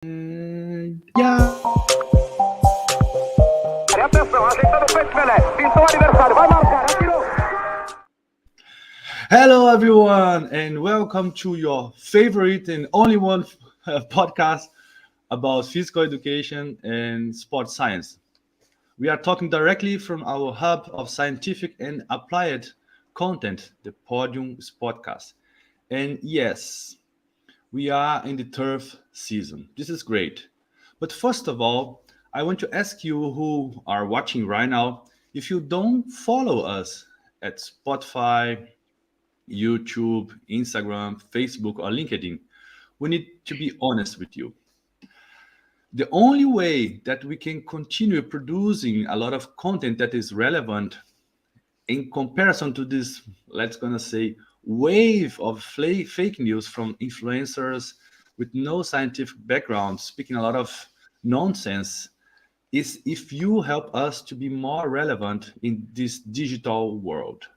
Yeah. Atenção, ajeitando o peito Pelé. Pintou o adversário, vai marcar, atirou. Hello, everyone, and welcome to your favorite and only one podcast about physical education and sports science. We are talking directly from our hub of scientific and applied content, the Podium Sportcast. And yes, we are in the turf season. This is great. But first of all, I want to ask you who are watching right now if you don't follow us at Spotify, YouTube, Instagram, Facebook, or LinkedIn. We need to be honest with you. The only way that we can continue producing a lot of content that is relevant in comparison to this, let's gonna say, wave of fake news from influencers with no scientific background speaking a lot of nonsense is if you help us to be more relevant in this digital world.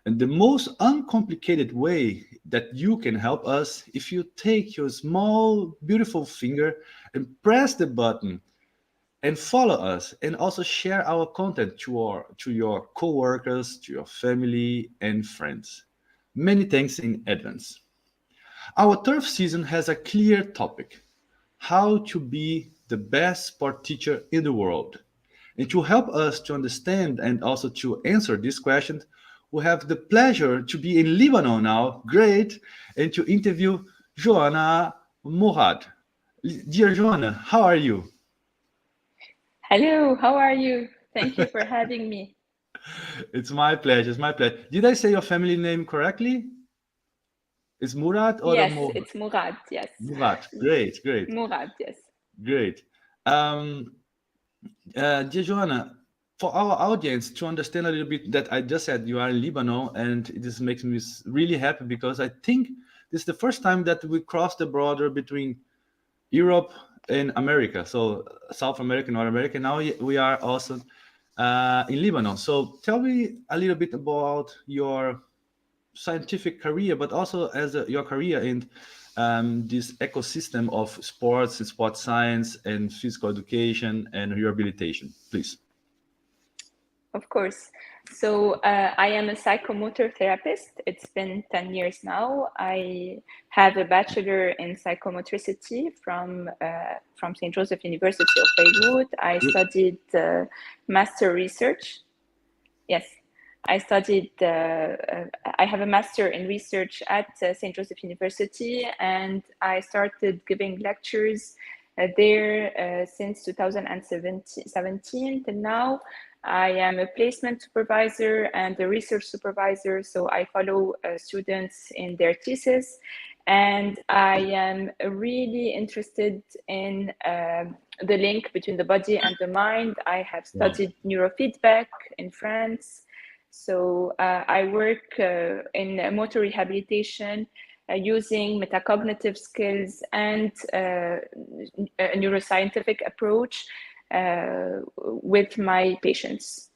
And the most uncomplicated way that you can help us if you take your small beautiful finger and press the button and follow us and also share our content to your coworkers, to your family and friends. Many thanks in advance. Our turf season has a clear topic: how to be the best sport teacher in the world. And to help us to understand and also to answer this question, we have the pleasure to be in Lebanon now, great, and to interview Joanna Mourad. Dear Joanna, how are you? Hello, how are you? Thank you for having me. It's my pleasure. It's my pleasure. Did I say your family name correctly? Is Murad or Yes, Mourad? it's Mourad, yes. Murad. Great, great, Mourad, yes. great. Um, dear Joanna, for our audience to understand a little bit that I just said you are in Lebanon, and this makes me really happy because I think this is the first time that we crossed the border between Europe and America. So South America, North America. Now we are also in Lebanon. So tell me a little bit about your scientific career, but also as your career in this ecosystem of sports and sports science and physical education and rehabilitation, please. Of course. So I am a psychomotor therapist. It's been 10 years now. I have a bachelor in psychomotricity from St. Joseph University of Beirut. I studied master research. Yes, I have a master in research at St. Joseph University, and I started giving lectures there since 2017 till now. I am a placement supervisor and a research supervisor, so I follow students in their thesis, and I am really interested in the link between the body and the mind. I have Wow. studied neurofeedback in France, so I work in motor rehabilitation using metacognitive skills and a neuroscientific approach with my patients.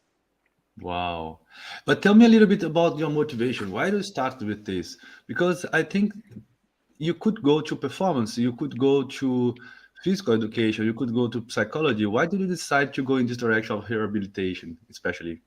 Wow. But tell me a little bit about your motivation. Why do you start with this? Because I think you could go to performance, you could go to physical education, you could go to psychology. Why did you decide to go in this direction of rehabilitation, especially?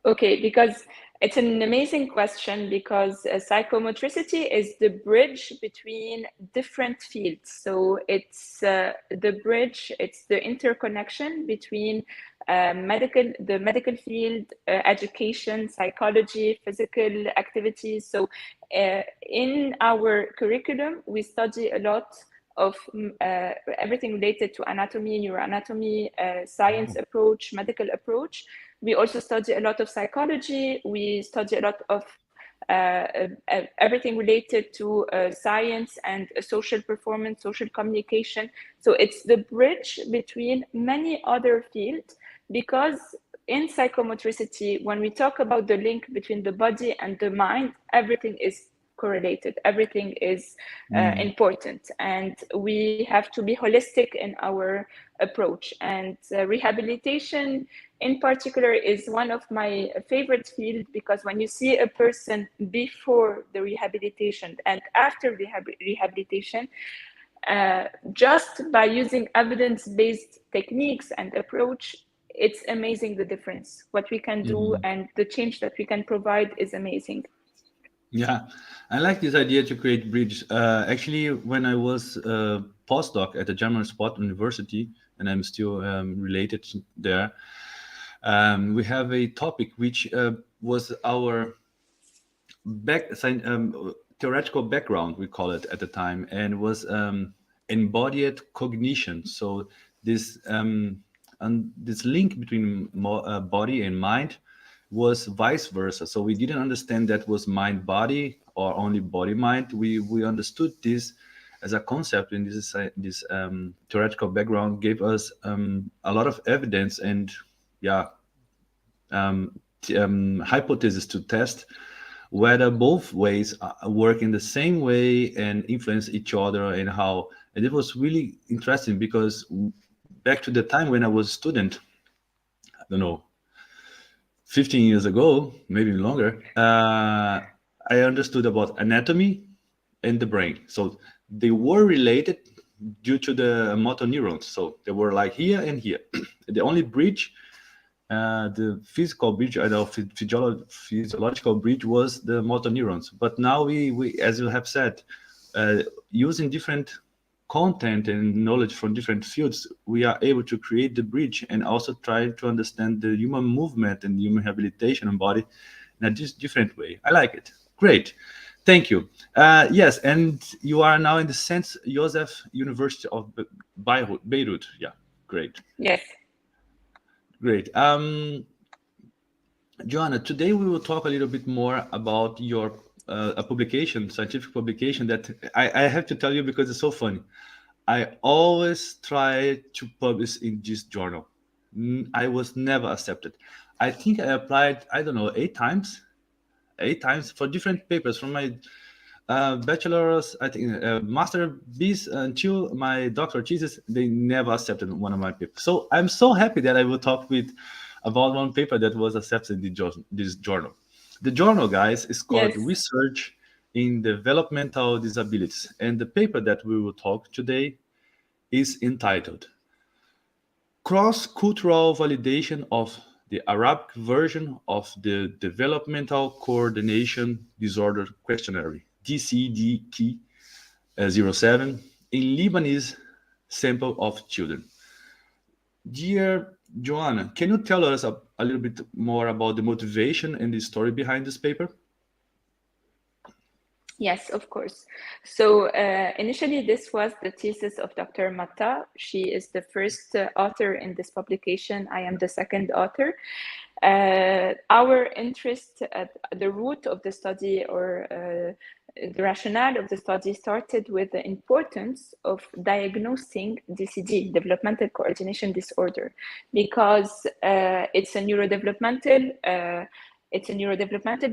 Okay, because it's an amazing question because psychomotricity is the bridge between different fields. So it's the bridge, it's the interconnection between the medical field, education, psychology, physical activities. So in our curriculum, we study a lot of everything related to anatomy, neuroanatomy, science approach, medical approach. We also study a lot of psychology. We study a lot of everything related to science and social performance, social communication. So it's the bridge between many other fields because in psychomotricity, when we talk about the link between the body and the mind, everything is correlated, everything is important, and we have to be holistic in our approach. And rehabilitation in particular is one of my favorite fields because when you see a person before the rehabilitation and after rehabilitation, just by using evidence-based techniques and approach, it's amazing the difference. What we can do and the change that we can provide is amazing. Yeah, I like this idea to create bridge. Actually, when I was a postdoc at the German Sport University, and I'm still related there, we have a topic which was our theoretical background, we call it at the time, and was embodied cognition. So this and this link between body and mind was vice versa. So we didn't understand that was mind body or only body mind. We understood this as a concept, and this theoretical background gave us a lot of evidence and hypothesis to test whether both ways work in the same way and influence each other, and it was really interesting because back to the time when I was a student, I don't know, 15 years ago, maybe longer, I understood about anatomy and the brain. So they were related due to the motor neurons. So they were like here and here. The only bridge, the physical bridge, physiological bridge was the motor neurons. But now we as you have said, using different content and knowledge from different fields, we are able to create the bridge and also try to understand the human movement and human rehabilitation and body in a different way. I like it. Great. Thank you. Yes, and you are now in the Saint Joseph University of Beirut. Yeah, great. Yes. Great. Joanna, today we will talk a little bit more about your a publication, scientific publication that I have to tell you because it's so funny. I always try to publish in this journal. I was never accepted. I think I applied, I don't know, eight times for different papers from my bachelor's, I think, master B's until my doctoral thesis. They never accepted one of my papers. So I'm so happy that I will talk about one paper that was accepted in this journal. The journal, guys, is called Yes. Research in Developmental Disabilities. And the paper that we will talk today is entitled Cross-Cultural Validation of the Arabic Version of the Developmental Coordination Disorder Questionnaire, DCDQ-07, in Lebanese sample of children. Dear Joanna, can you tell us a little bit more about the motivation and the story behind this paper? Yes, of course. So initially, this was the thesis of Dr. Matta. She is the first author in this publication. I am the second author. Our interest at the root of the study, or the rationale of the study, started with the importance of diagnosing DCD, developmental coordination disorder, because it's a neurodevelopmental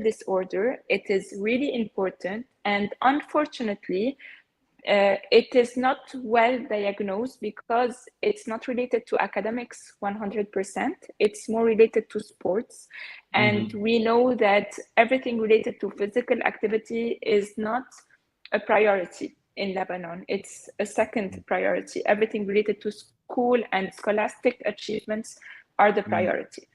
disorder. It is really important, and unfortunately, it is not well diagnosed because it's not related to academics 100%. It's more related to sports. And we know that everything related to physical activity is not a priority in Lebanon. It's a second priority. Everything related to school and scholastic achievements are the priority.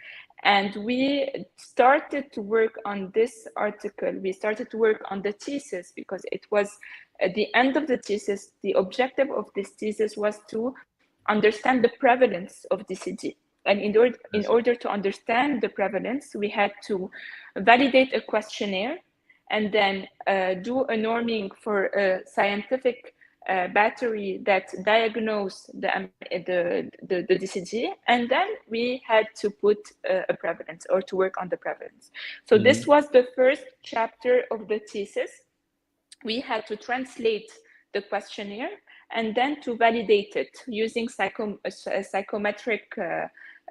And we started to work on this article. We started to work on the thesis because it was at the end of the thesis. The objective of this thesis was to understand the prevalence of DCD. And in order to understand the prevalence, we had to validate a questionnaire and then do a norming for a scientific battery that diagnosed the DCD, and then we had to put a prevalence, or to work on the prevalence. So this was the first chapter of the thesis. We had to translate the questionnaire and then to validate it using psychometric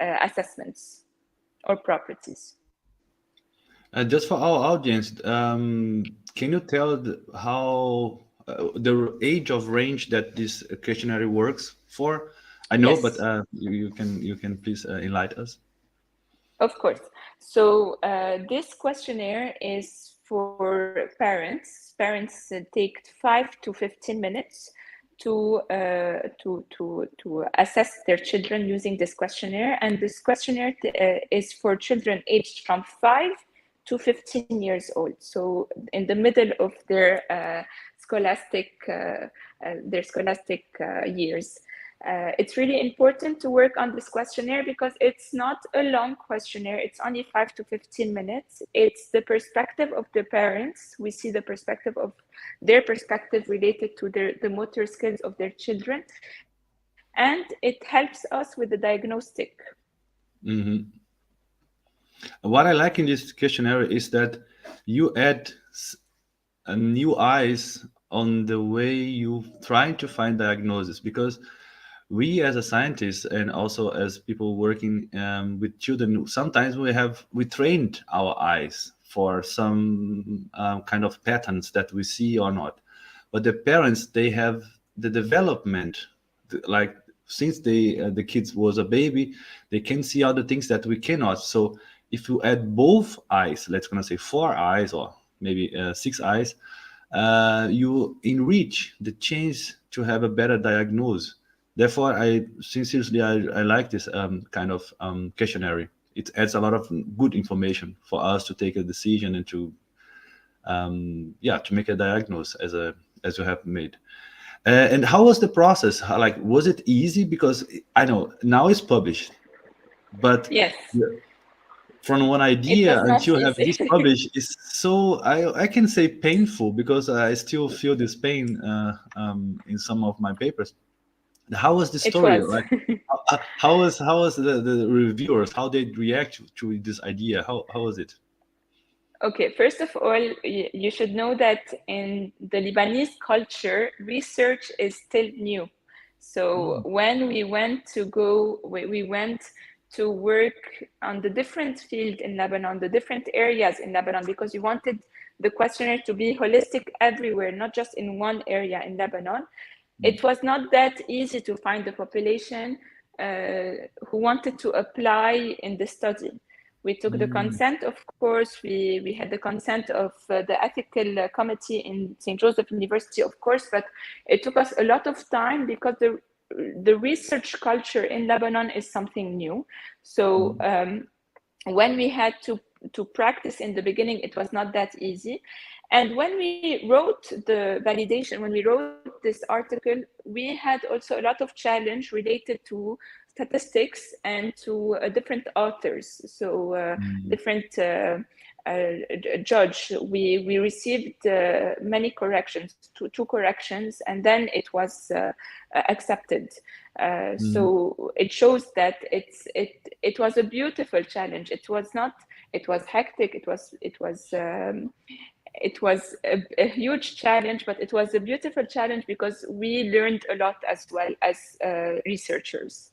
assessments or properties. Just for our audience, can you tell how the age of range that this questionnaire works for? I know, Yes. but you can please enlighten us. Of course. So this questionnaire is for parents. Parents take 5 to 15 minutes to assess their children using this questionnaire. And this questionnaire is for children aged from 5 to 15 years old, so in the middle of their scholastic years. It's really important to work on this questionnaire because it's not a long questionnaire. It's only 5 to 15 minutes. It's the perspective of the parents. We see the perspective of their perspective related to the motor skills of their children. And it helps us with the diagnostic. Mm-hmm. What I like in this questionnaire is that you add new eyes on the way you trying to find diagnosis, because we as a scientist and also as people working with children, sometimes we trained our eyes for some kind of patterns that we see or not, but the parents, they have the development, like since the kids was a baby, they can see other things that we cannot. So if you add both eyes, let's gonna say 4 eyes or maybe 6 eyes, you enrich the chance to have a better diagnosis. Therefore, I sincerely I like this kind of questionnaire. It adds a lot of good information for us to take a decision and to to make a diagnosis as you have made. And how was the process? Like, was it easy? Because I know now it's published, but Yes, from one it idea was not until have easy. this published is so I can say painful, because I still feel this pain in some of my papers. How was the It story? was. Like, how was the reviewers? How they react to this idea? How was it? Okay, first of all, you should know that in the Lebanese culture, research is still new. So Mm, when we went to work on the different field in Lebanon, the different areas in Lebanon, because we wanted the questionnaire to be holistic everywhere, not just in one area in Lebanon. It was not that easy to find the population who wanted to apply in the study. We took the mm, consent, of course. We had the consent of the ethical committee in St. Joseph University, of course, but it took us a lot of time because the research culture in Lebanon is something new. So mm, when we had to practice in the beginning, it was not that easy. And when we wrote the validation, when we wrote this article, we had also a lot of challenge related to statistics and to different authors. So mm, different judge. We received many corrections, two corrections, and then it was accepted. mm. So it shows that it was a beautiful challenge. It was not. It was hectic. It was a huge challenge, but it was a beautiful challenge because we learned a lot as well as researchers.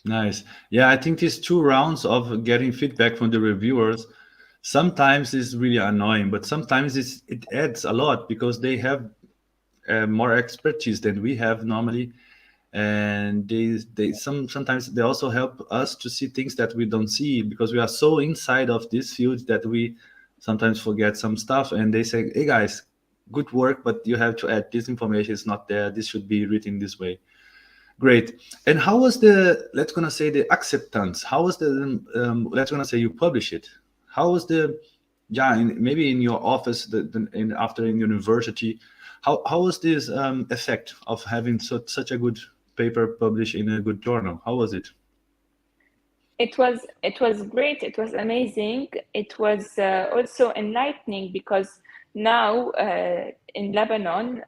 Nice. Yeah, I think these 2 rounds of getting feedback from the reviewers sometimes is really annoying, but sometimes it adds a lot because they have more expertise than we have normally, and sometimes they also help us to see things that we don't see because we are so inside of this field that we sometimes forget some stuff. And they say, "Hey guys, good work, but you have to add this information. It's not there. This should be written this way." Great. And how was the, let's gonna say, the acceptance? How was the let's gonna say you publish it? How was the, yeah, maybe in your office, in after in university, how was this effect of having such a good paper published in a good journal? How was it? It was great. It was amazing. It was also enlightening because now in Lebanon,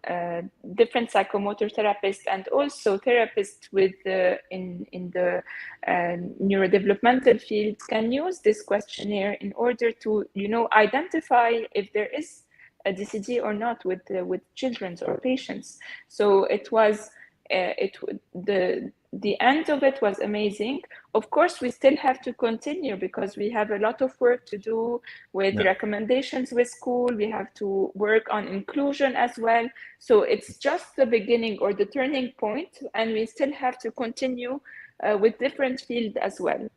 different psychomotor therapists and also therapists with in the neurodevelopmental field can use this questionnaire in order to identify if there is a DCD or not with children or patients. So it was the end of it was amazing. Of course, we still have to continue because we have a lot of work to do with Yeah. recommendations with school. We have to work on inclusion as well. So it's just the beginning or the turning point, and we still have to continue with different fields as well.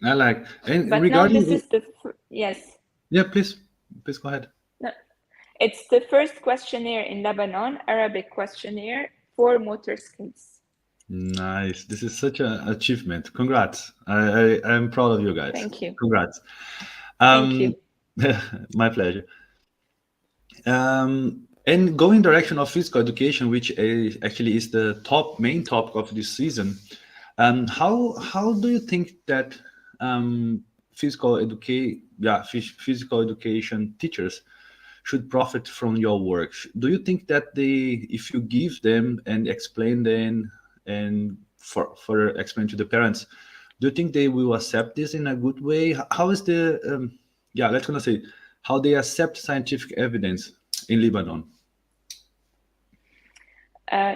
I like. And But now this regarding, is yes. yeah, please go ahead. No, It's the first questionnaire in Lebanon, Arabic questionnaire for motor skills. Nice. This is such an achievement. Congrats. I'm proud of you guys. Thank you. Congrats. Thank you. My pleasure. And going direction of physical education, which actually is the main topic of this season, how do you think that physical education teachers should profit from your work? Do you think that if you give them and explain them and further explain to the parents, do you think they will accept this in a good way? How is let's gonna say how they accept scientific evidence in Lebanon?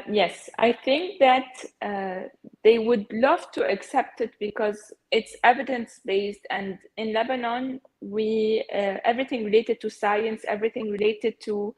Yes, I think that they would love to accept it because it's evidence-based, and in Lebanon, we everything related to science, everything related to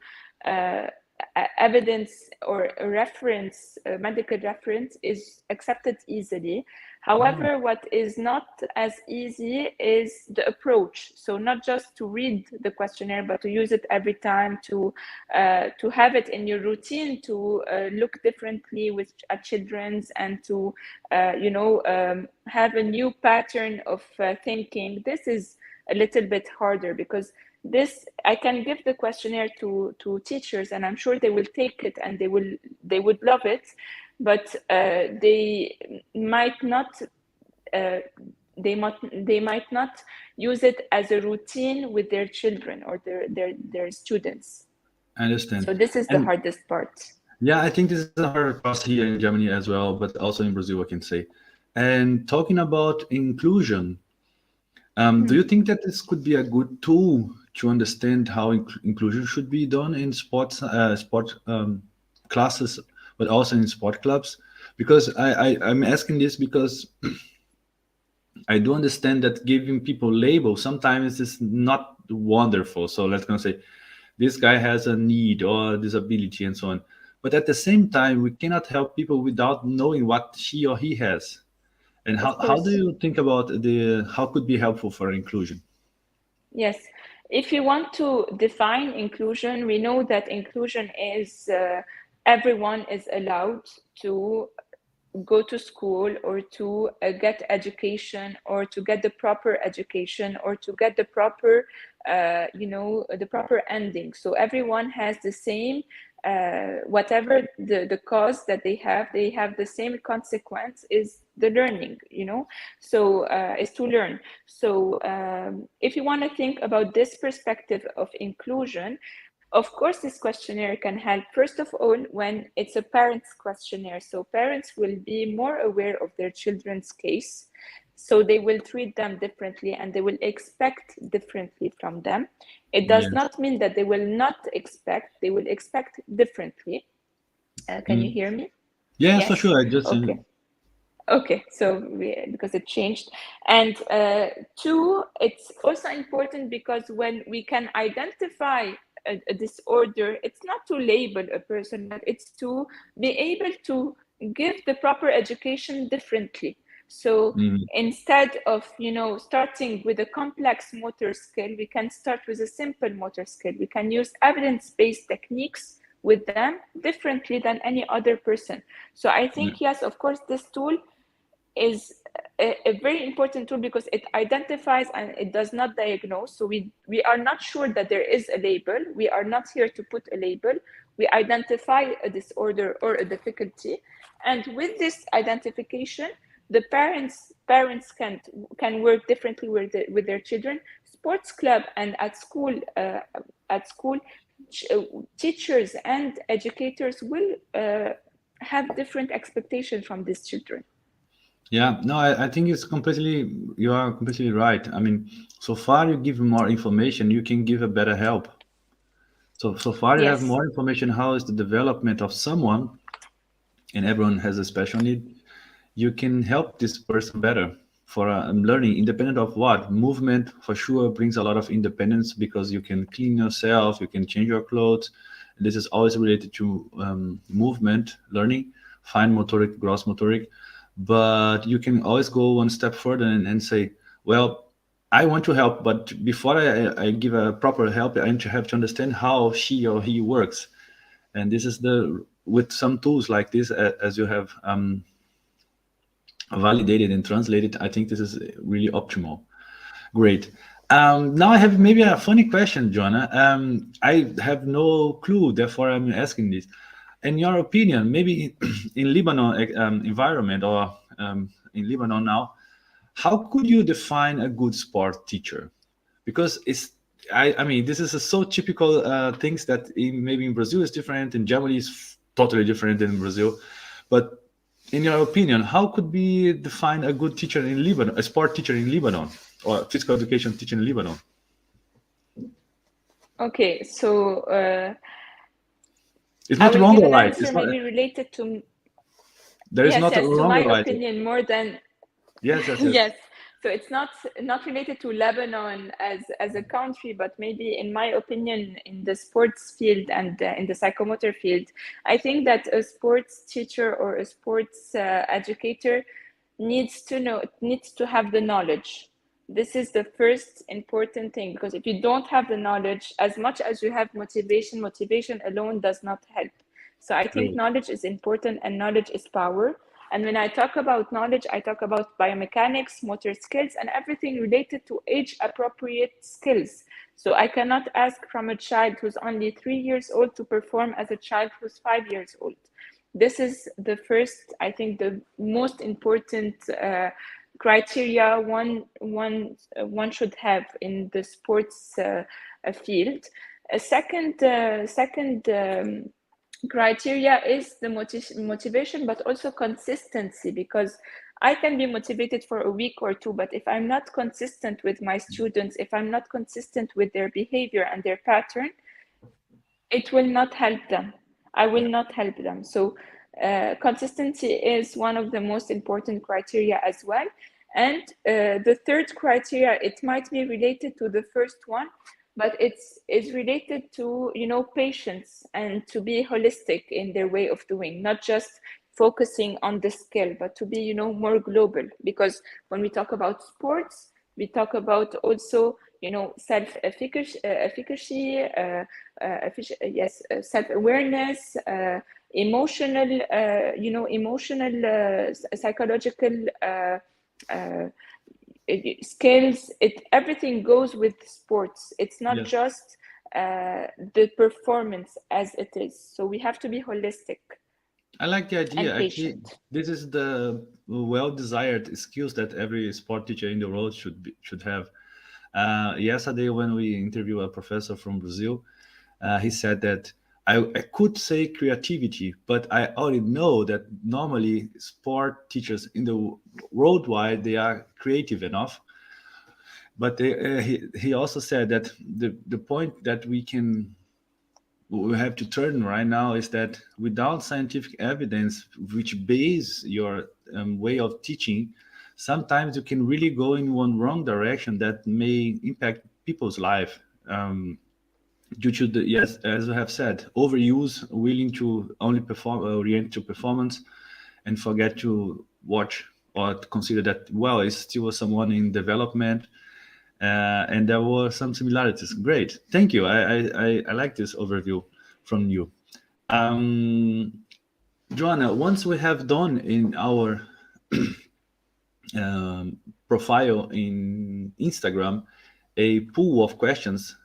evidence or a reference, a medical reference, is accepted easily. However, what is not as easy is the approach. So not just to read the questionnaire, but to use it every time, to have it in your routine, to look differently at children's, and to have a new pattern of thinking. This is a little bit harder because I can give the questionnaire to teachers, and I'm sure they will take it and they would love it, but they might not use it as a routine with their children or their students. I understand. So this is the hardest part. Yeah, I think this is hard across here in Germany as well, but also in Brazil, I can say. And talking about inclusion, do you think that this could be a good tool to understand how inclusion should be done in sport classes, but also in sport clubs? Because I'm asking this because I do understand that giving people labels sometimes is not wonderful. So let's go say this guy has a need or disability and so on. But at the same time, we cannot help people without knowing what she or he has. And how do you think about how could be helpful for inclusion? Yes, if you want to define inclusion, we know that inclusion is everyone is allowed to go to school or to get education or to get the proper education or to get the proper, the proper ending. So everyone has the same, whatever the cause that they have the same consequence is the learning, so is to learn. So if you want to think about this perspective of inclusion, of course, this questionnaire can help, first of all, when it's a parent's questionnaire. So parents will be more aware of their children's case. So they will treat them differently and they will expect differently from them. It does not mean that they will not expect, they will expect differently. Can you hear me? Yes, for sure. I just Okay, so because it changed. And two, it's also important because when we can identify a disorder, it's not to label a person, but it's to be able to give the proper education differently. So instead of starting with a complex motor skill, we can start with a simple motor skill. We can use evidence-based techniques with them differently than any other person. So I think, yes, of course, this tool is a very important tool because it identifies and it does not diagnose. So we are not sure that there is a label. We are not here to put a label. We identify a disorder or a difficulty. And with this identification, the parents can work differently with their children. Sports club and at school, teachers and educators will have different expectations from these children. Yeah, no, I think you are completely right. I mean, so far you give more information, you can give a better help. So far you have more information, how is the development of someone, and everyone has a special need, you can help this person better for learning, independent of what. Movement, for sure, brings a lot of independence because you can clean yourself, you can change your clothes. This is always related to movement, learning, fine motoric, gross motoric. But you can always go one step further and say, well, I want to help, but before I give a proper help, I have to understand how she or he works. And this is the with some tools like this, as you have validated and translated. I think this is really optimal. Great. Now I have maybe a funny question, Joanna. I have no clue, therefore I'm asking this. In your opinion, maybe in Lebanon environment or in Lebanon now, how could you define a good sport teacher? Because I mean, this is a so typical things that maybe in Brazil is different, in Germany is totally different than in Brazil. But in your opinion, how could we define a good teacher in Lebanon, a sport teacher in Lebanon, or physical education teacher in Lebanon? Okay, so It's I not will wrong give or an right. answer It's not. maybe related to, There is yes, not a yes, to wrong my or right. opinion more than, Yes, yes, yes. yes. So it's not related to Lebanon as a country, but maybe in my opinion, in the sports field and in the psychomotor field, I think that a sports teacher or a sports educator needs to have the knowledge. This is the first important thing, because if you don't have the knowledge, as much as you have motivation alone does not help. So I think True. knowledge is important, and knowledge is power. And when I talk about knowledge, I talk about biomechanics, motor skills, and everything related to age appropriate skills. So I cannot ask from a child who's only 3 years old to perform as a child who's 5 years old. This is the first, I think, the most important criteria one should have in the sports field. A second criteria is the motivation, but also consistency, because I can be motivated for a week or two, but if I'm not consistent with my students, if I'm not consistent with their behavior and their pattern, it will not help them. I will not help them. So consistency is one of the most important criteria as well. And the third criteria, it might be related to the first one, but it's related to, patience, and to be holistic in their way of doing, not just focusing on the skill, but to be, more global. Because when we talk about sports, we talk about also, self-efficacy, yes, self-awareness, emotional, psychological uh, skills. Everything goes with sports. It's not Yes. just the performance as it is. So we have to be holistic I like the and idea. Actually, patient. this is the well-desired skills that every sport teacher in the world should have. Yesterday, when we interviewed a professor from Brazil, he said that I could say creativity, but I already know that normally sport teachers in the worldwide they are creative enough. But he also said that the point that we have to turn right now is that without scientific evidence which base your way of teaching, sometimes you can really go in one wrong direction that may impact people's life, due to the, yes, as I have said, overuse, willing to only perform orient to performance and forget to watch or to consider that, well, it's still someone in development. And there were some similarities. Great, thank you. I like this overview from you. um, Joanna, once we have done in our profile in Instagram a pool of questions,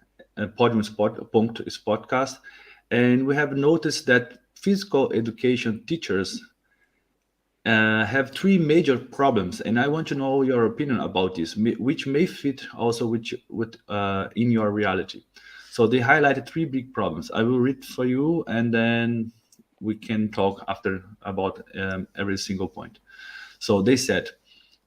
Podium Sportcast, and we have noticed that physical education teachers have three major problems, and I want to know your opinion about this, which may fit also with in your reality. So they highlighted three big problems. I will read for you, and then we can talk after about every single point. So they said,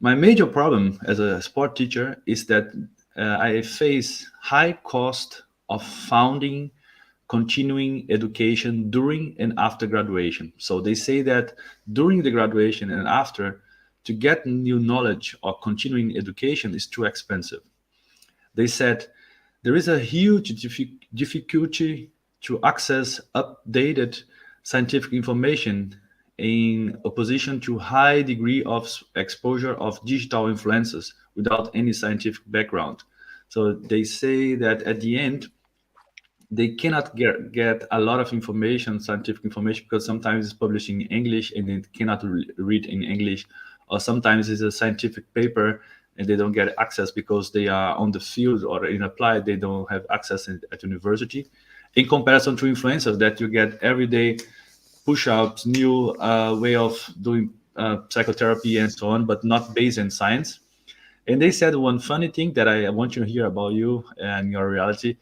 my major problem as a sport teacher is that I face high cost of founding continuing education during and after graduation. So they say that during the graduation and after, to get new knowledge or continuing education is too expensive. They said there is a huge difficulty to access updated scientific information in opposition to high degree of exposure of digital influences without any scientific background. So they say that at the end, they cannot get a lot of information, scientific information, because sometimes it's published in English and it cannot read in English, or sometimes it's a scientific paper and they don't get access because they are on the field or in applied, they don't have access at university. In comparison to influencers that you get every day, push-ups, new way of doing psychotherapy and so on, but not based in science. And they said one funny thing that I want you to hear about you and your reality,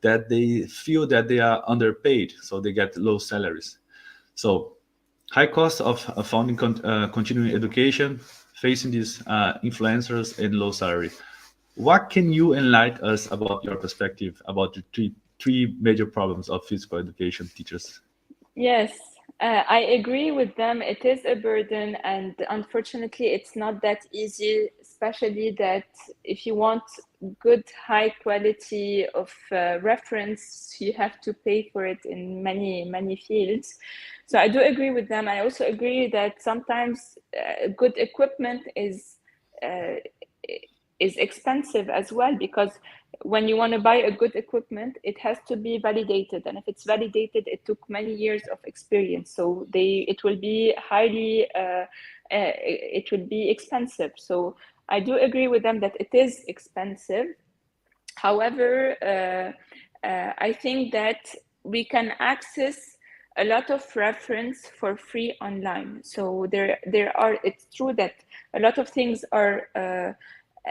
that they feel that they are underpaid, so they get low salaries. So high cost of funding continuing education, facing these influencers and low salary. What can you enlighten us about your perspective about the three major problems of physical education teachers? Yes, I agree with them. It is a burden, and unfortunately, it's not that easy, especially that if you want good, high quality of reference, you have to pay for it in many, many fields. So I do agree with them. I also agree that sometimes good equipment is expensive as well, because when you want to buy a good equipment, it has to be validated, and if it's validated, it took many years of experience, so it will be highly it will be expensive. So I do agree with them that it is expensive. However, I think that we can access a lot of reference for free online. So it's true that a lot of things are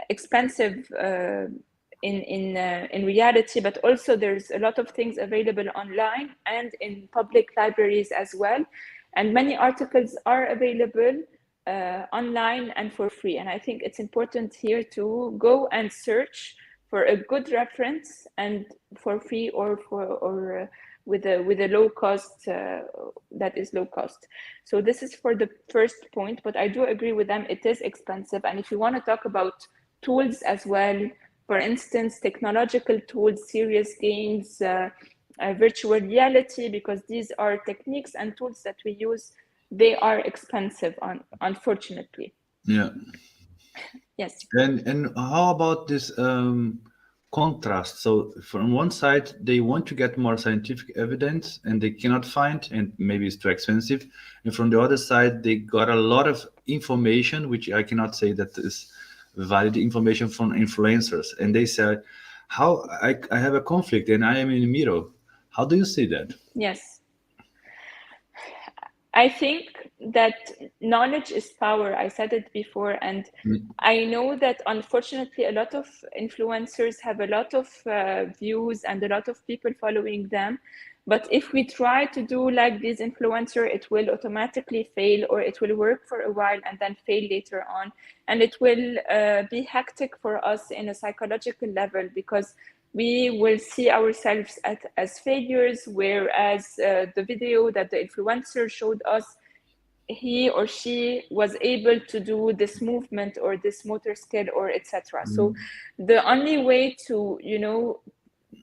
expensive in reality, but also there's a lot of things available online and in public libraries as well, and many articles are available online and for free. And I think it's important here to go and search for a good reference and for free or with a low cost that is low cost. So this is for the first point, but I do agree with them, it is expensive. And if you want to talk about tools as well, for instance, technological tools, serious games, virtual reality, because these are techniques and tools that we use, they are expensive, unfortunately. Yeah. Yes. And how about this contrast? So from one side, they want to get more scientific evidence and they cannot find, and maybe it's too expensive. And from the other side, they got a lot of information, which I cannot say that is valid information from influencers. And they say, how I have a conflict and I am in the middle. How do you see that? Yes. I think that knowledge is power. I said it before, and I know that unfortunately a lot of influencers have a lot of views and a lot of people following them. But if we try to do like this influencer, it will automatically fail, or it will work for a while and then fail later on. And it will be hectic for us in a psychological level, because we will see ourselves as failures, whereas the video that the influencer showed us, he or she was able to do this movement or this motor skill or etc. So the only way to,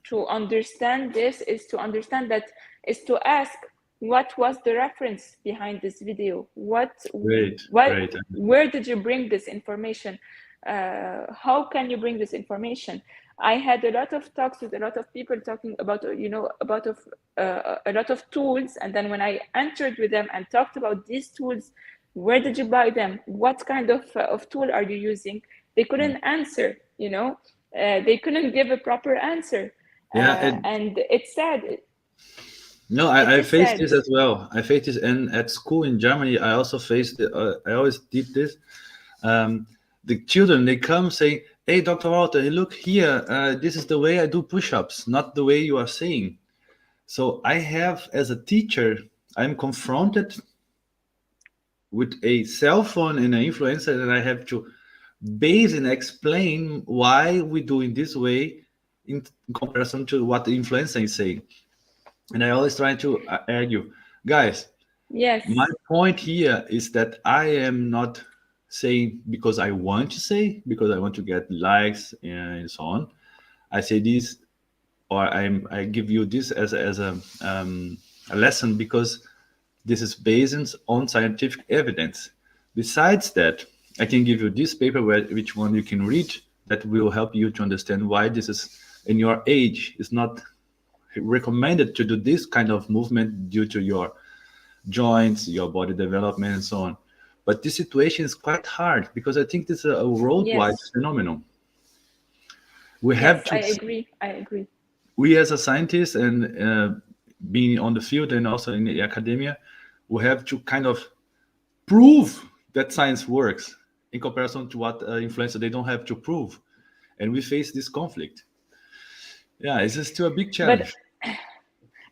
to understand this is to understand that, is to ask, what was the reference behind this video? Great. Where did you bring this information? How can you bring this information? I had a lot of talks with a lot of people talking about, about a lot of tools. And then when I entered with them and talked about these tools, where did you buy them? What kind of tool are you using? They couldn't answer, they couldn't give a proper answer. Yeah, and it's sad. No, I faced this as well. I faced this, and at school in Germany, I also faced. I always did this. The children, they come saying, "Hey, Dr. Walter, look here. This is the way I do push-ups, not the way you are saying." So I have, as a teacher, I'm confronted with a cell phone and an influencer, and I have to base and explain why we do in this way in comparison to what the influencer is saying. And I always try to argue, guys, Yes. my point here is that I am not saying because I want to say, because I want to get likes and so on. I say this, or I give you this as a lesson, because this is based on scientific evidence. Besides that, I can give you this paper which one you can read that will help you to understand why this is in your age is not recommended to do this kind of movement due to your joints, your body development, and so on. But this situation is quite hard because I think this is a worldwide Yes. phenomenon. We have Yes, to, I agree. we as a scientist and being on the field and also in the academia, we have to kind of prove that science works in comparison to what influencer they don't have to prove, and we face this conflict. Yeah, it's still a big But challenge.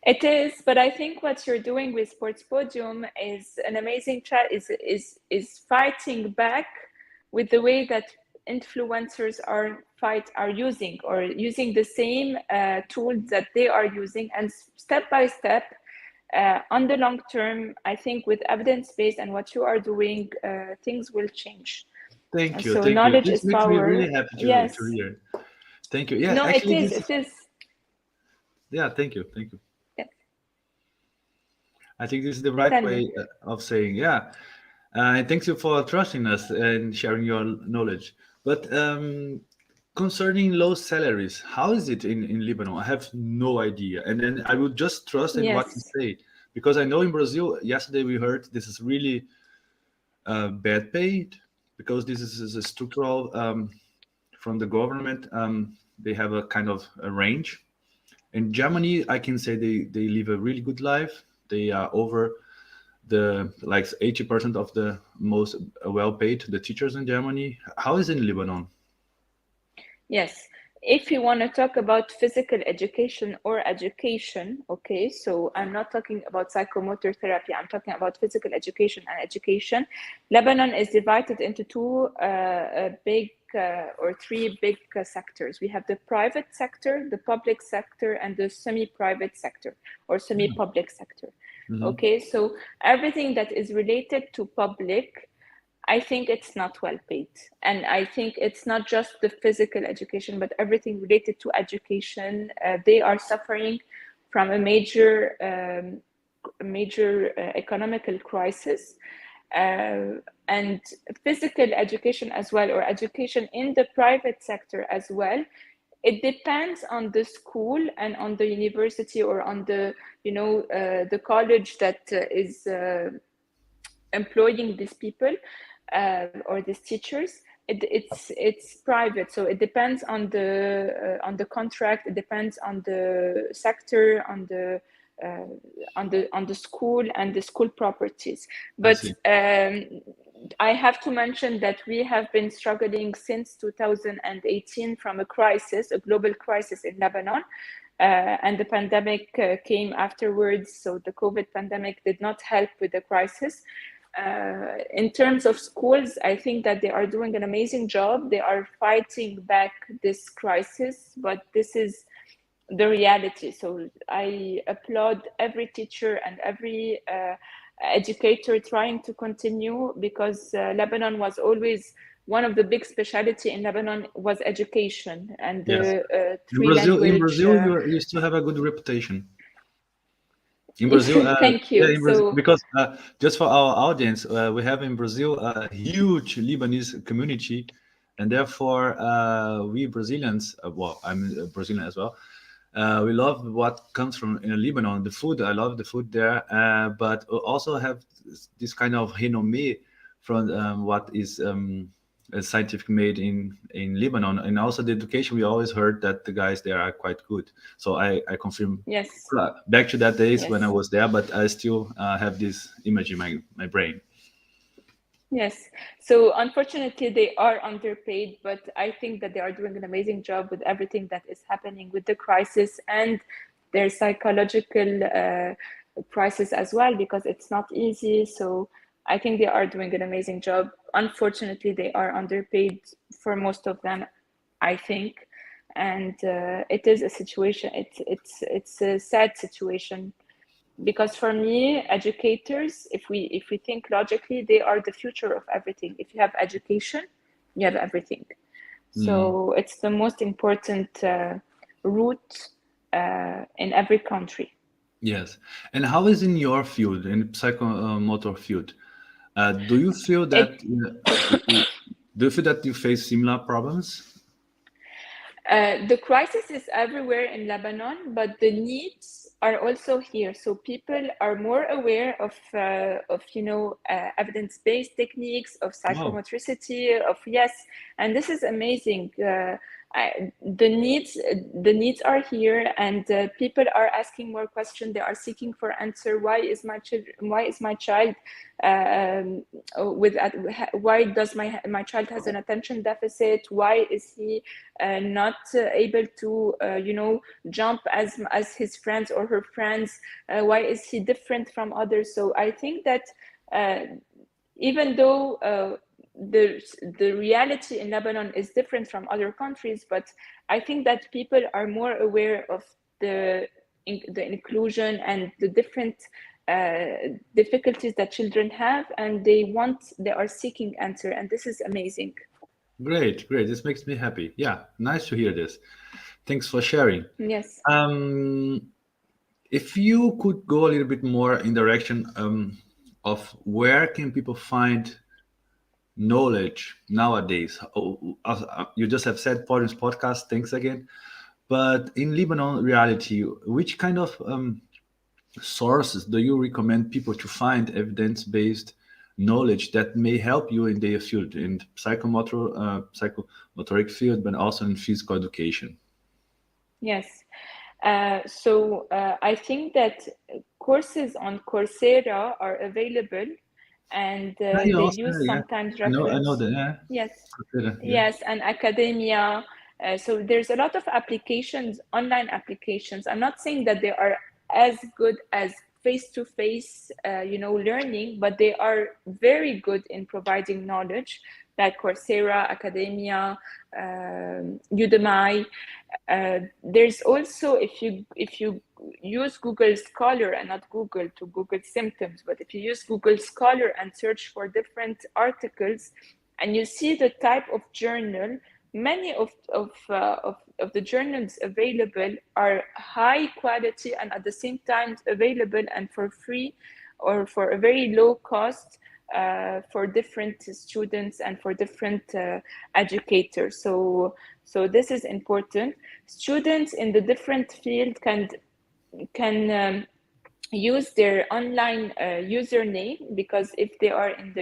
it is, but I think what you're doing with Sports Podium is an amazing is fighting back with the way that influencers are using the same tools that they are using, and step by step, on the long term, I think with evidence-based and what you are doing, things will change. Thank you, So thank you. knowledge This is makes me power. really happy Yes. to hear. Thank you. Yeah, No, it actually, is. this is, It is. yeah, thank you, thank you. Yes. I think this is the right Tell way me. of saying, yeah. And thank you for trusting us and sharing your knowledge. But concerning low salaries, how is it in Lebanon? I have no idea. And then I will just trust in what you Yes. say. Because I know in Brazil, yesterday we heard this is really bad paid because this is a structural from the government. They have a kind of a range. In Germany, I can say they live a really good life. They are over the like 80% of the most well paid the teachers in Germany. How is it in Lebanon? Yes. If you want to talk about physical education or education, okay, so I'm not talking about psychomotor therapy, I'm talking about physical education and education. Lebanon is divided into two big or three big sectors. We have the private sector, the public sector, and the semi-private sector or semi-public sector. Mhm. Okay, so everything that is related to public, I think it's not well paid. And I think it's not just the physical education, but everything related to education. They are suffering from a major economical crisis. And physical education as well, or education in the private sector as well. It depends on the school and on the university or on the college that is employing these people or these teachers. It's private, so it depends on the contract. It depends on the sector, on the school and the school properties. I But see. I have to mention that we have been struggling since 2018 from a crisis, a global crisis in Lebanon. And the pandemic came afterwards. So the COVID pandemic did not help with the crisis. In terms of schools, I think that they are doing an amazing job. They are fighting back this crisis, but this is the reality. So I applaud every teacher and every educator trying to continue, because Lebanon was always one of the big specialty in Lebanon was education and Yes. the In three Brazil, language. you still have a good reputation. In Brazil, Thank yeah, you. in Brazil, So because just for our audience, we have in Brazil a huge Lebanese community, and therefore we Brazilians, well, I'm a Brazilian as well. We love what comes from Lebanon. The food, I love the food there, but also have this kind of renommee from what is scientific made in Lebanon, and also the education. We always heard that the guys there are quite good. So I confirm yes, back to that days when I yes. was there, but I still have this image in my brain. Yes. So unfortunately, they are underpaid, but I think that they are doing an amazing job with everything that is happening with the crisis and their psychological crisis as well, because it's not easy. So I think they are doing an amazing job. Unfortunately, they are underpaid for most of them, I think, and it is a situation. It's a sad situation, because for me, educators, if we think logically, they are the future of everything. If you have education, you have everything. Mm, So it's the most important route in every country. Yes. And how is in your field, in psychomotor field? Do you feel that It you face similar problems? The crisis is everywhere in Lebanon, but the needs are also here. So people are more aware of evidence-based techniques, of Wow. psychomotricity, of yes, and this is amazing. The needs are here, and people are asking more questions. They are seeking for answer. Why is my child um, with why does my child has an attention deficit? Why is he not able to jump as his friends or her friends? Why is he different from others? So I think that uh, even though the reality in Lebanon is different from other countries, but I think that people are more aware of the inclusion and the different difficulties that children have, and they are seeking answer, and this is amazing. Great, great. This makes me happy. Yeah, nice to hear this. Thanks for sharing. Yes. Um, if you could go a little bit more in direction of where can people find knowledge nowadays? You just have said Podium Podcast. Thanks again. But in Lebanon reality, which kind of sources do you recommend people to find evidence-based knowledge that may help you in their field, in psychomotoric field, but also in physical education? Yes. So I think that courses on Coursera are available, and Yeah, you they also, use yeah. sometimes I know reference. that. Yeah, Yes. consider, yeah. Yes, and academia. So there's a lot of applications, online applications. I'm not saying that they are as good as face-to-face, learning, but they are very good in providing knowledge, like Coursera, Academia, Udemy. There's also, if you use Google Scholar and not Google to Google symptoms, but if you use Google Scholar and search for different articles, and you see the type of journal, many of the journals available are high quality and at the same time available and for free or for a very low cost for different students and for different educators. So this is important. Students in the different field can use their online username, because if they are at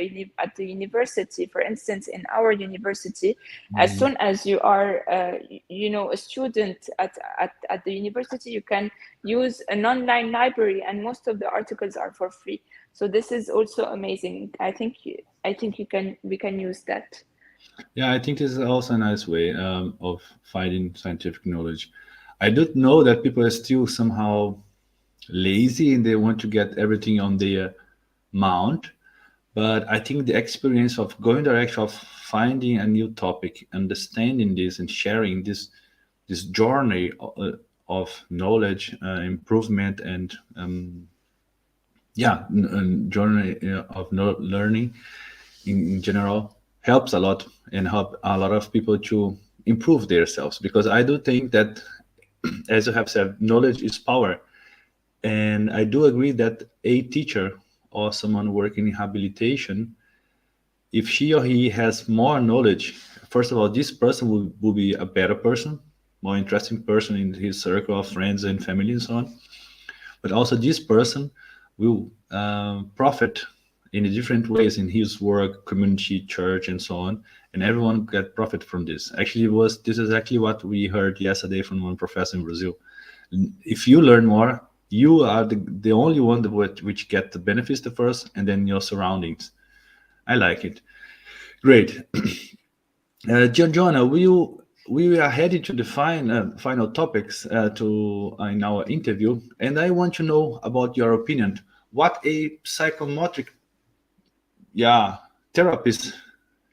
the university, for instance, in our university, as Mhm. soon as you are a student at the university, you can use an online library, and most of the articles are for free. So this is also amazing. I think we can use that. Yeah, I think this is also a nice way of finding scientific knowledge. I do know that people are still somehow lazy and they want to get everything on their mount. But I think the experience of going direction of finding a new topic, understanding this, and sharing this journey of knowledge, improvement, and journey of learning in general helps a lot and help a lot of people to improve themselves. Because I do think that, as you have said, knowledge is power. And I do agree that a teacher or someone working in rehabilitation, if she or he has more knowledge, first of all, this person will be a better person, more interesting person in his circle of friends and family and so on. But also, this person will profit in different ways in his work, community, church, and so on. And everyone get profit from this. Actually, was this is exactly what we heard yesterday from one professor in Brazil. If you learn more, you are the only one that which get the benefits the first, and then your surroundings. I like it. Great. Joanna, we are headed to the final topics to in our interview, and I want to know about your opinion. What a psychomotric, yeah, therapist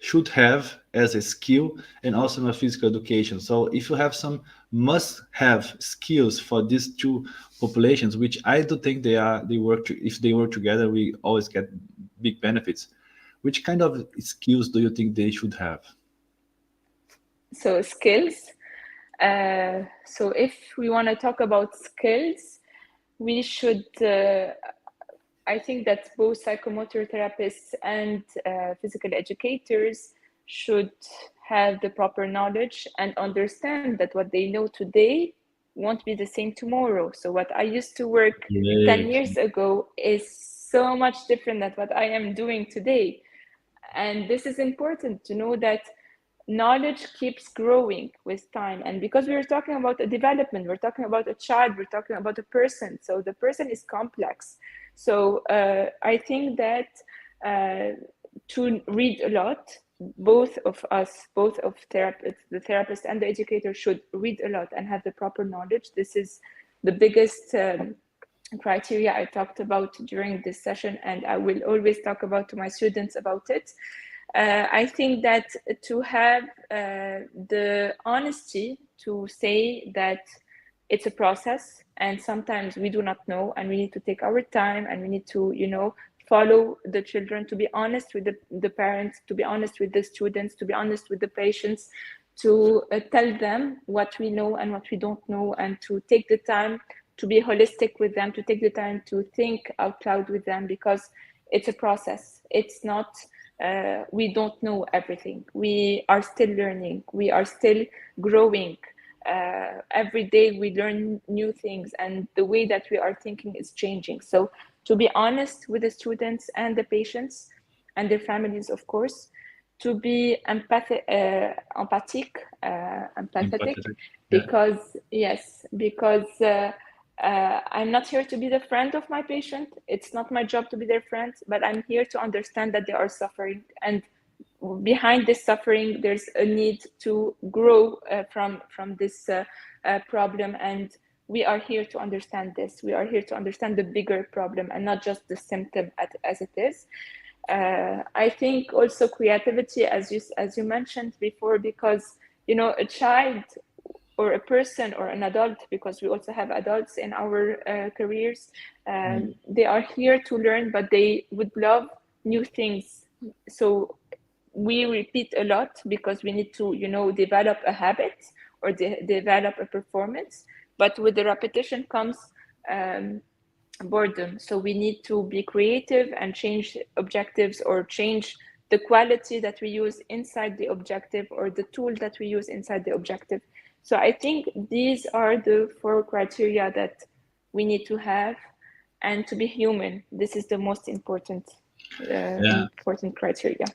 should have as a skill, and also in a physical education. So, if you have some must-have skills for these two populations, which I do think if they work together, we always get big benefits. Which kind of skills do you think they should have? So skills. So if we want to talk about skills, we should, I think that both psychomotor therapists and physical educators should have the proper knowledge and understand that what they know today won't be the same tomorrow. So what I used to work 10 Yes. years ago is so much different than what I am doing today. And this is important to know that knowledge keeps growing with time. And because we're talking about a development, we're talking about a child, we're talking about a person. So the person is complex. So I think that to read a lot, both of us, both of therapists, the therapist and the educator should read a lot and have the proper knowledge. This is the biggest criteria I talked about during this session, and I will always talk about to my students about it. I think that to have the honesty to say that it's a process and sometimes we do not know and we need to take our time and we need to, follow the children, to be honest with the parents, to be honest with the students, to be honest with the patients, to tell them what we know and what we don't know, and to take the time to be holistic with them, to take the time to think out loud with them, because it's a process. It's not, we don't know everything. We are still learning. We are still growing. Every day we learn new things, and the way that we are thinking is changing. So to be honest with the students and the patients and their families, of course, to be empathetic, Empathetic. Yeah. because yes, because I'm not here to be the friend of my patient. It's not my job to be their friend, but I'm here to understand that they are suffering, and behind this suffering, there's a need to grow from this problem, and we are here to understand this. We are here to understand the bigger problem and not just the symptom as it is. I think also creativity, as you mentioned before, because a child or a person or an adult, because we also have adults in our careers, they are here to learn, but they would love new things. So we repeat a lot because we need to, develop a habit or develop a performance. But with the repetition comes boredom. So we need to be creative and change objectives, or change the quality that we use inside the objective, or the tool that we use inside the objective. So I think these are the 4 criteria that we need to have, and to be human. This is the most important criteria.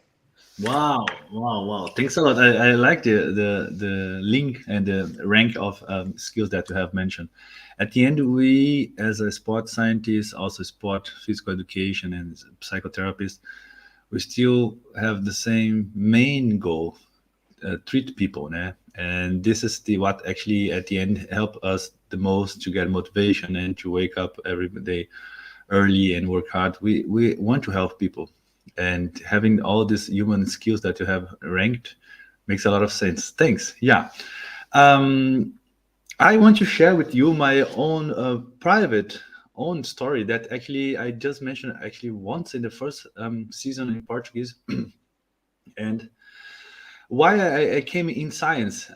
Wow. Thanks a lot. I like the link and the rank of skills that you have mentioned. At the end, we, as a sport scientist, also sport physical education and psychotherapist, we still have the same main goal: treat people, né? And this is what actually at the end help us the most to get motivation and to wake up every day early and work hard. We want to help people, and having all these human skills that you have ranked makes a lot of sense. Thanks. Yeah. I want to share with you my own private own story that actually I just mentioned actually once in the first season in Portuguese. And why I came in science.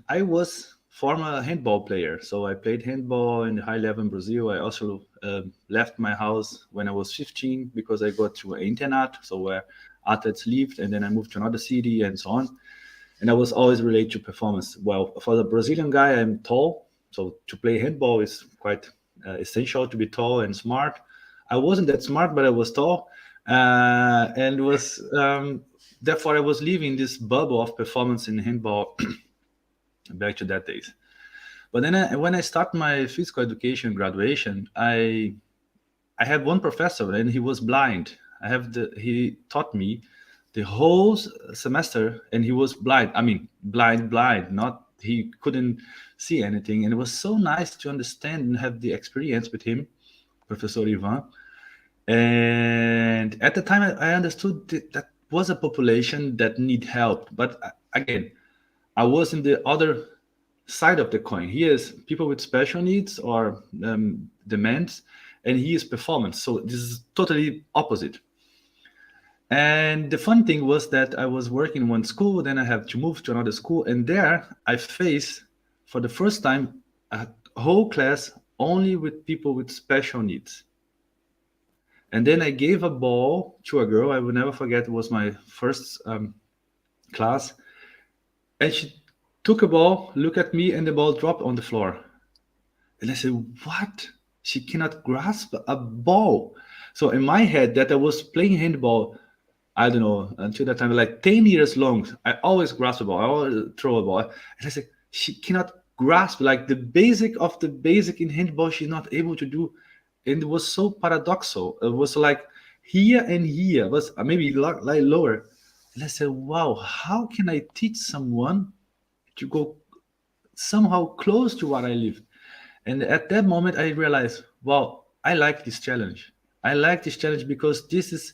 I was former handball player, so I played handball in the high level in Brazil. I also left my house when I was 15 because I got to an internat, so where athletes lived, and then I moved to another city and so on. And I was always related to performance. Well, for the Brazilian guy, I'm tall, so to play handball is quite essential to be tall and smart. I wasn't that smart, but I was tall, and was therefore I was living this bubble of performance in handball back to that days. But then when I started my physical education graduation, I had one professor and he was blind. He taught me the whole semester and he was blind. I mean, blind, not he couldn't see anything. And it was so nice to understand and have the experience with him, Professor Ivan. And at the time, I understood that was a population that need help. But again, I was in the other side of the coin. He is people with special needs or demands, and he is performance. So this is totally opposite. And the fun thing was that I was working in one school, then I have to move to another school, and there I faced for the first time a whole class only with people with special needs. And then I gave a ball to a girl. I will never forget. It was my first class, and she took a ball, looked at me, and the ball dropped on the floor. And I said, "What? She cannot grasp a ball." So in my head, that I was playing handball, I don't know, until that time, like 10 years long. I always grasp a ball. I always throw a ball. And I said, she cannot grasp like the basic of the basic in handball. She's not able to do. And it was so paradoxal. It was like here and here, was maybe like lower. And I said, wow, how can I teach someone to go somehow close to what I live? And at that moment, I realized, wow, I like this challenge. I like this challenge because this is,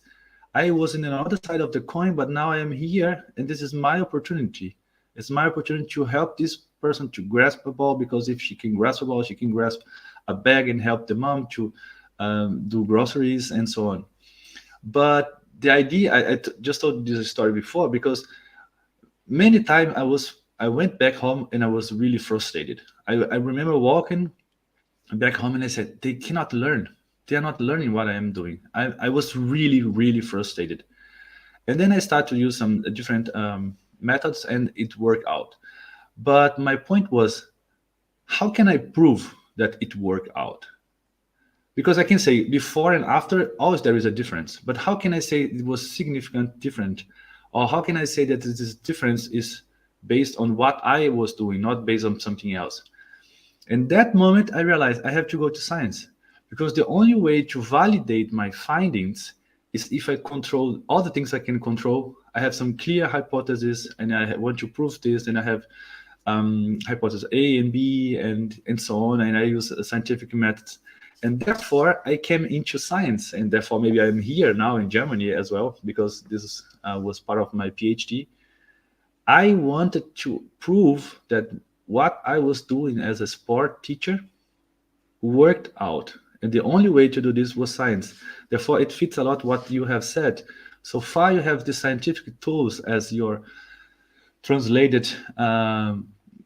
I was in another side of the coin, but now I am here, and this is my opportunity. It's my opportunity to help this person to grasp a ball, because if she can grasp a ball, she can grasp a bag and help the mom to do groceries and so on. But the idea, just told this story before, because many times I went back home and I was really frustrated. I remember walking back home and I said, they cannot learn. They are not learning what I am doing. I was really, really frustrated. And then I started to use some different methods and it worked out. But my point was, how can I prove that it worked out? Because I can say before and after, always there is a difference. But how can I say it was significant different? Or how can I say that this difference is based on what I was doing, not based on something else? In that moment, I realized I have to go to science, because the only way to validate my findings is if I control all the things I can control. I have some clear hypothesis and I want to prove this, and I have hypothesis A and B and so on, and I use scientific methods. And therefore, I came into science, and therefore maybe I'm here now in Germany as well, because this was part of my PhD. I wanted to prove that what I was doing as a sport teacher worked out. And the only way to do this was science. Therefore, it fits a lot what you have said. So far, you have the scientific tools as your translated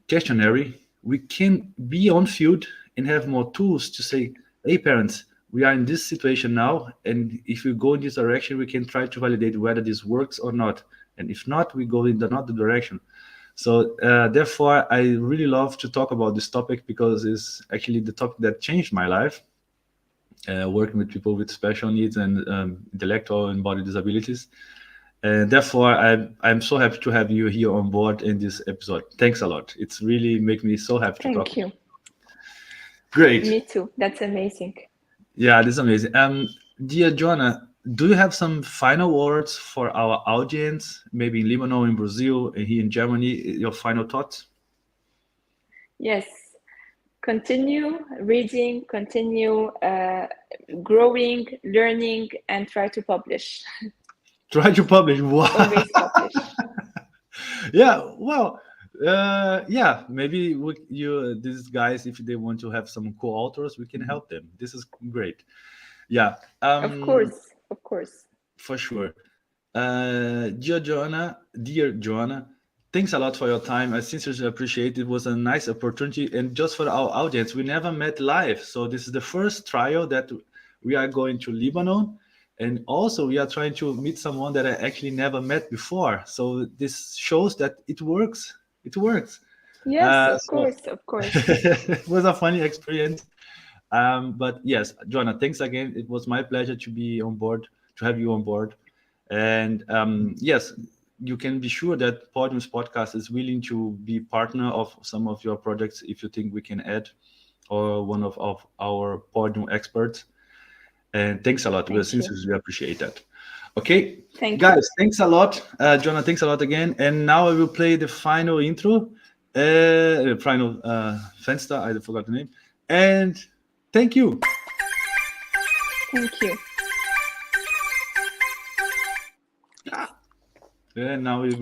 questionnaire. We can be on field and have more tools to say, hey, parents, we are in this situation now. And if we go in this direction, we can try to validate whether this works or not. And if not, we go in another direction. So therefore, I really love to talk about this topic, because it's actually the topic that changed my life, working with people with special needs and intellectual and body disabilities. And therefore, I'm so happy to have you here on board in this episode. Thanks a lot. It's really make me so happy to talk. Thank you. Great. Me too. That's amazing. Yeah, this is amazing. Dear Joanna, do you have some final words for our audience, maybe in Lebanon, in Brazil, and here in Germany? Your final thoughts? Yes. Continue reading, continue growing, learning, and try to publish. Try to publish. Wow. Always publish. Yeah, well, yeah, maybe these guys, if they want to have some co-authors, we can help them. This is great. Yeah. Of course. For sure. Dear Joanna, thanks a lot for your time. I sincerely appreciate it. It was a nice opportunity. And just for our audience, we never met live. So this is the first trial that we are going to Lebanon. And also we are trying to meet someone that I actually never met before. So this shows that it works. It works. Yes, of course. It was a funny experience. But yes, Joanna, thanks again. It was my pleasure to be on board, to have you on board. And yes, you can be sure that Podium Sportcast is willing to be partner of some of your projects if you think we can add, or one of our Podium experts. And thanks a lot. We sincerely appreciate that. Okay, guys, thanks a lot. Joanna, thanks a lot again. And now I will play the final intro, final Fenster, I forgot the name. And thank you. Thank you. And now we will